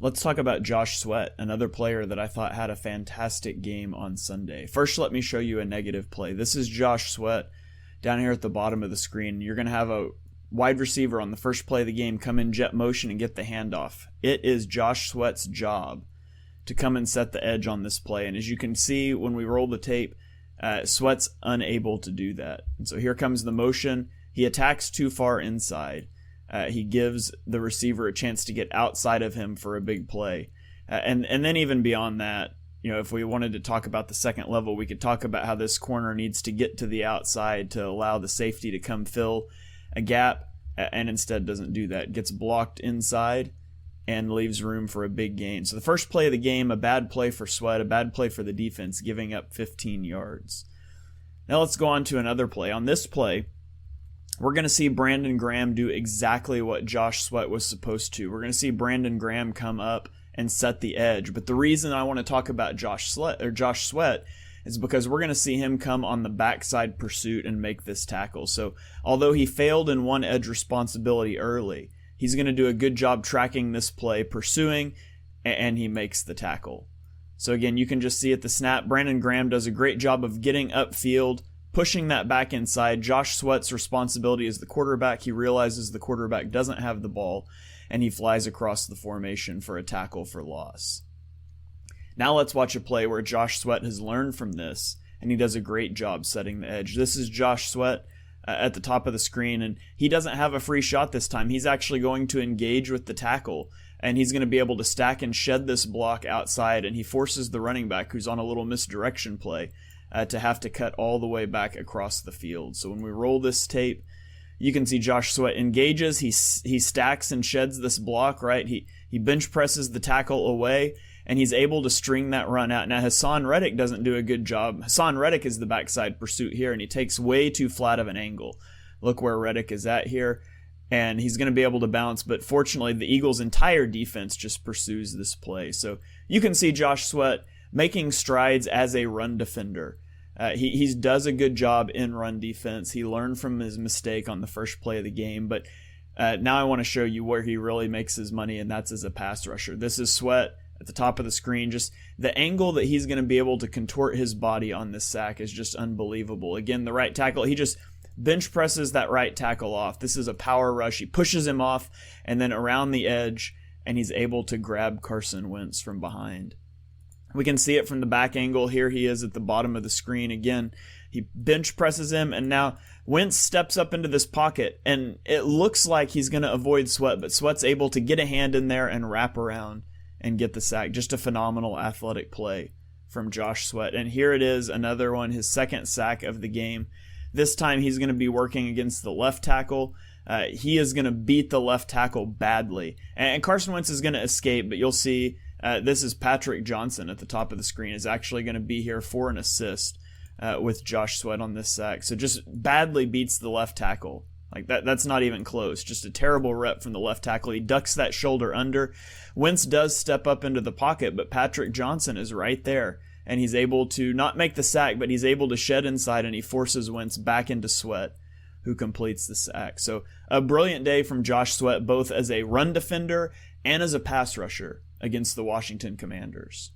Let's talk about Josh Sweat, another player that I thought had a fantastic game on Sunday. First, let me show you a negative play. This is Josh Sweat down here at the bottom of the screen. You're going to have a wide receiver on the first play of the game come in jet motion and get the handoff. It is Josh Sweat's job to come and set the edge on this play. And as you can see, when we roll the tape, Sweat's unable to do that. And so here comes the motion. He attacks too far inside. He gives the receiver a chance to get outside of him for a big play. And then even beyond that, if we wanted to talk about the second level, we could talk about how this corner needs to get to the outside to allow the safety to come fill a gap, and instead doesn't do that. Gets blocked inside and leaves room for a big gain. So the first play of the game, a bad play for Sweat, a bad play for the defense, giving up 15 yards. Now let's go on to another play. On this play, we're going to see Brandon Graham do exactly what Josh Sweat was supposed to. We're going to see Brandon Graham come up and set the edge. But the reason I want to talk about Josh Sweat is because we're going to see him come on the backside pursuit and make this tackle. So although he failed in one edge responsibility early, he's going to do a good job tracking this play, pursuing, and he makes the tackle. So again, you can just see at the snap, Brandon Graham does a great job of getting upfield, pushing that back inside. Josh Sweat's responsibility as the quarterback. He realizes the quarterback doesn't have the ball, and he flies across the formation for a tackle for loss. Now let's watch a play where Josh Sweat has learned from this, and he does a great job setting the edge. This is Josh Sweat at the top of the screen, and he doesn't have a free shot this time. He's actually going to engage with the tackle, and he's going to be able to stack and shed this block outside, and he forces the running back, who's on a little misdirection play, to have to cut all the way back across the field. So when we roll this tape, you can see Josh Sweat engages, he stacks and sheds this block, right? He bench presses the tackle away, and he's able to string that run out. Now, Hassan Reddick doesn't do a good job. Hassan Reddick is the backside pursuit here, and he takes way too flat of an angle. Look where Reddick is at here, and he's going to be able to bounce, but fortunately, the Eagles' entire defense just pursues this play. So you can see Josh Sweat making strides as a run defender. He does a good job in run defense. He learned from his mistake on the first play of the game, but now I want to show you where he really makes his money, and that's as a pass rusher. This is Sweat at the top of the screen. Just the angle that he's going to be able to contort his body on this sack is just unbelievable. Again, the right tackle, he just bench presses that right tackle off. This is a power rush. He pushes him off and then around the edge, and he's able to grab Carson Wentz from behind. We can see it from the back angle. Here he is at the bottom of the screen. Again, he bench presses him, and now Wentz steps up into this pocket, and it looks like he's going to avoid Sweat, but Sweat's able to get a hand in there and wrap around and get the sack. Just a phenomenal athletic play from Josh Sweat. And here it is, another one, his second sack of the game. This time he's going to be working against the left tackle. He is going to beat the left tackle badly. And Carson Wentz is going to escape, but you'll see this is Patrick Johnson at the top of the screen is actually going to be here for an assist with Josh Sweat on this sack. So just badly beats the left tackle. Like that's not even close. Just a terrible rep from the left tackle. He ducks that shoulder under. Wentz does step up into the pocket, but Patrick Johnson is right there. And he's able to not make the sack, but he's able to shed inside, and he forces Wentz back into Sweat, who completes the sack. So a brilliant day from Josh Sweat, both as a run defender and as a pass rusher against the Washington Commanders.